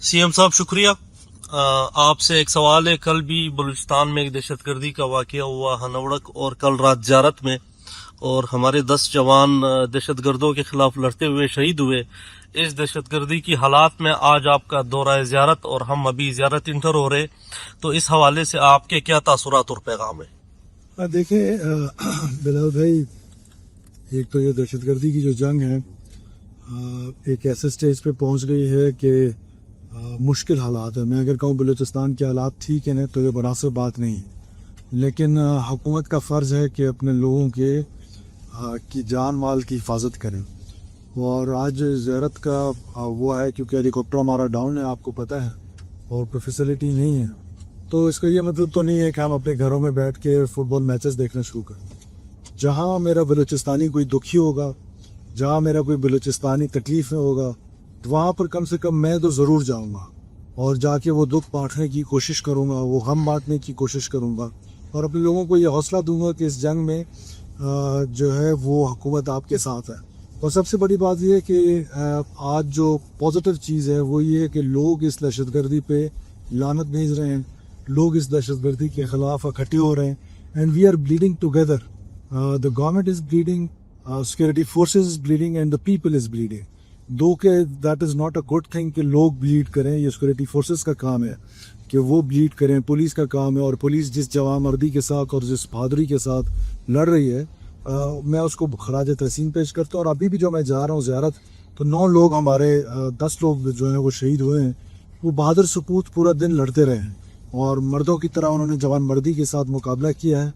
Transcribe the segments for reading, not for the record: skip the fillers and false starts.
CM साहब शुक्रिया। आपसे एक सवाल है, कल भी बलूचिस्तान में एक दहशतगर्दी का वाकया हुआ हनवड़क और कल रात ज़ियारत में, और हमारे 10 जवान दहशतगर्दों के खिलाफ लड़ते हुए शहीद हुए। इस दहशतगर्दी की हालात में आज आपका दौरा ज़ियारत और हम अभी ज़ियारत इंटर हो रहे, तो इस हवाले से आपके क्या तासुरात और पैगाम है? देखिए बिलाल भाई, एक तो ये दहशतगर्दी की जो जंग है एक ऐसे स्टेज पे पहुंच गई है कि मुश्किल हालात है। मैं अगर कहूँ बलूचिस्तान के हालात ठीक है ना तो ये मुनासिब बात नहीं है, लेकिन हुकूमत का फ़र्ज़ है कि अपने लोगों के की जान माल की हिफाजत करें। और आज ज़ियारत का वो है क्योंकि हेलीकॉप्टर हमारा डाउन है, आपको पता है, और कोई फैसिलिटी नहीं है, तो इसका ये मतलब तो नहीं है कि हम अपने घरों में बैठ के फ़ुटबॉल मैचेस देखना शुरू करें। जहाँ मेरा बलूचिस्तानी कोई दुखी होगा, जहाँ मेरा कोई बलूचिस्तानी तकलीफ़ में होगा, तो वहाँ पर कम से कम मैं तो ज़रूर जाऊँगा और जाके वो दुख बांटने की कोशिश करूँगा, वो गम बांटने की कोशिश करूँगा, और अपने लोगों को ये हौसला दूँगा कि इस जंग में जो है वो हुकूमत आपके साथ है। और सबसे बड़ी बात ये है कि आज जो पॉजिटिव चीज़ है वो ये है कि लोग इस दहशतगर्दी पे लानत भेज रहे हैं, लोग इस दहशतगर्दी के ख़िलाफ़ इकट्ठे हो रहे हैं, and we are bleeding together. The government is bleeding, security forces is bleeding and the people is bleeding. Though के that is not a good thing कि लोग ब्लीड करें, ये सिक्योरिटी फोर्सेस का काम है कि वो ब्लीड करें, पुलिस का काम है। और पुलिस जिस जवानमर्दी के साथ और जिस बहादुरी के साथ लड़ रही है, मैं उसको खराज तहसीन पेश करता हूँ। और अभी भी जो मैं जा रहा हूँ ज़ियारत, तो 9 लोग हमारे 10 लोग जो हैं वो शहीद हुए हैं। वो बहादुर सपूत पूरा दिन लड़ते रहे हैं और मर्दों की तरह उन्होंने जवानमर्दी के साथ मुकाबला किया है।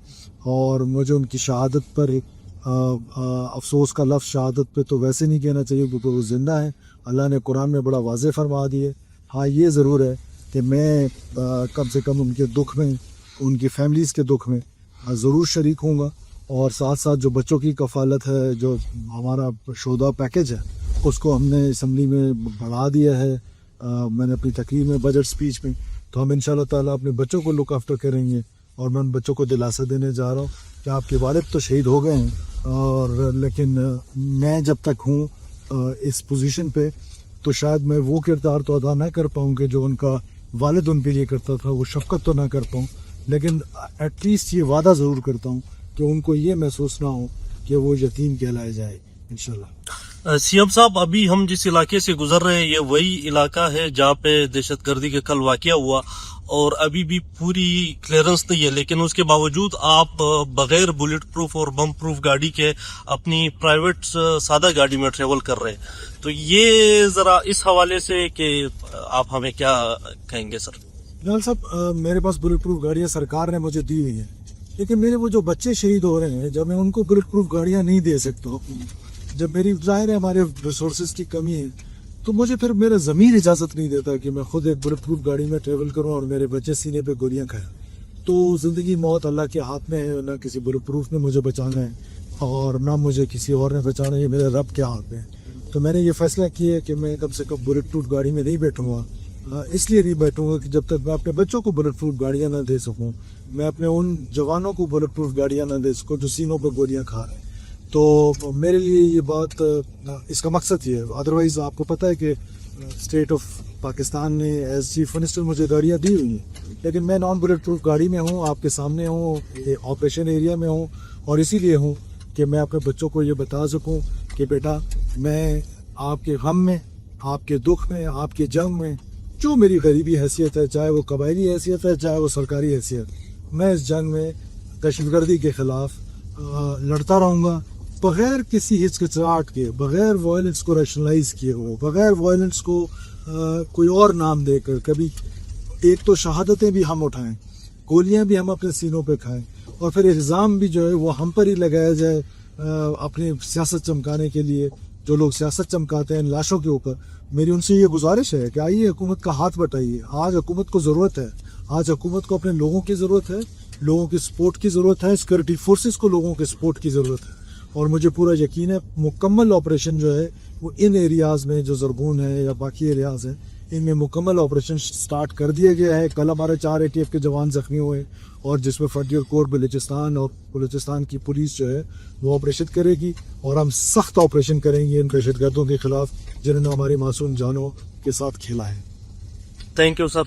और मुझे उनकी शहादत पर अफसोस का लफ्ज़ शहादत पे तो वैसे नहीं कहना चाहिए क्योंकि वो ज़िंदा है। अल्लाह ने कुरान में बड़ा वाज़ेह फरमा दिए। हाँ, ये ज़रूर है कि मैं कम से कम उनके दुख में, उनकी फैमिलीज़ के दुख में ज़रूर शरीक होऊंगा। और साथ साथ जो बच्चों की कफ़ालत है, जो हमारा शोधा पैकेज है, उसको हमने असम्बली में बढ़ा दिया है। मैंने अपनी तकरीर में, बजट स्पीच में, तो हम इंशाअल्लाह ताला अपने बच्चों को लुक आफ्टर करेंगे। और मैं उन बच्चों को दिलासा देने जा रहा हूँ कि आपके वालिद तो शहीद हो गए हैं, और लेकिन मैं जब तक हूँ इस पोजीशन पे तो शायद मैं वो किरदार तो अदा ना कर पाऊँ कि जो उनका वालिद उनके लिए करता था, वो शफ़क़त तो ना कर पाऊँ, लेकिन एटलीस्ट ये वादा ज़रूर करता हूँ कि उनको ये महसूस ना हो कि वो यतीम कहलाए जाए इंशाल्लाह। सीएम साहब, अभी हम जिस इलाके से गुजर रहे हैं ये वही इलाका है जहाँ पे दहशतगर्दी का कल वाकया हुआ, और अभी भी पूरी क्लियरेंस नहीं है, लेकिन उसके बावजूद आप बगैर बुलेट प्रूफ और बम प्रूफ गाड़ी के अपनी प्राइवेट सादा गाड़ी में ट्रेवल कर रहे हैं, तो ये ज़रा इस हवाले से कि आप हमें क्या कहेंगे सर? बिलाल साहब, मेरे पास बुलेट प्रूफ गाड़ियाँ सरकार ने मुझे दी हुई हैं, लेकिन मेरे वो जो बच्चे शहीद हो रहे हैं, जब मैं उनको बुलेट प्रूफ गाड़ियाँ नहीं दे सकता, जब मेरी ज़ाहिर है हमारे रिसोर्सेज की कमी है, तो मुझे फिर मेरा ज़मीर इजाज़त नहीं देता कि मैं खुद एक बुलेट प्रूफ गाड़ी में ट्रेवल करूं और मेरे बच्चे सीने पे गोलियां खाएं। तो ज़िंदगी मौत अल्लाह के हाथ में है, ना किसी बुलेट प्रूफ ने मुझे बचाना है और ना मुझे किसी और ने बचाना है, ये मेरे रब के हाथ में है। तो मैंने ये फ़ैसला किया है कि मैं कम से कम बुलेट प्रूफ गाड़ी में नहीं बैठूँगा। इसलिए नहीं बैठूँगा कि जब तक मैं अपने बच्चों को बुलेट प्रूफ गाड़ियाँ ना दे सकूँ, मैं अपने उन जवानों को बुलेट प्रूफ गाड़ियाँ ना दे सकूँ जो सीनों पर गोलियाँ खा रहे हैं। तो मेरे लिए ये बात, इसका मकसद ये है। अदरवाइज़ आपको पता है कि स्टेट ऑफ पाकिस्तान ने एज चीफ मिनिस्टर मुझे गाड़ियाँ दी हुई हैं, लेकिन मैं नॉन बुलेट प्रूफ गाड़ी में हूँ, आपके सामने हूँ, ऑपरेशन एरिया में हूँ, और इसीलिए हूँ कि मैं अपने बच्चों को ये बता सकूँ कि बेटा, मैं आपके गम में, आपके दुख में, आपके जंग में, जो मेरी गरीबी हैसियत है, चाहे वो कबायली हैसियत है, चाहे वो सरकारी हैसियत, मैं इस जंग में दहशतगर्दी के ख़िलाफ़ लड़ता रहूँगा, बग़ैर किसी हिचकिचाहट के, बग़ैर वायलेंस को रैशनलाइज़ किए हो, बग़ैर वायलेंस को कोई और नाम देकर। कभी एक तो शहादतें भी हम उठाएं, गोलियां भी हम अपने सीनों पे खाएं, और फिर इल्ज़ाम भी जो है वो हम पर ही लगाया जाए अपनी सियासत चमकाने के लिए। जो लोग सियासत चमकाते हैं लाशों के ऊपर, मेरी उनसे ये गुजारिश है कि आइए हुकूमत का हाथ बटाइए। आज हुकूमत को ज़रूरत है, आज हुकूमत को अपने लोगों की ज़रूरत है, लोगों की सपोर्ट की ज़रूरत है, सिक्योरिटी फोर्सेस को लोगों के सपोर्ट की ज़रूरत है। और मुझे पूरा यकीन है मुकम्मल ऑपरेशन जो है वो इन एरियाज़ में, जो ज़रगून है या बाकी एरियाज़ हैं, इनमें मुकम्मल ऑपरेशन स्टार्ट कर दिया गया है। कल हमारे 4 ATF के जवान ज़ख्मी हुए, और जिसमें फ्रंटियर कोर बलूचिस्तान और बलूचिस्तान की पुलिस जो है वो ऑपरेशन करेगी, और हम सख्त ऑपरेशन करेंगे इन दहशतगर्दों के ख़िलाफ़ जिन्होंने हमारी मासूम जानों के साथ खेला है। Thank you sir.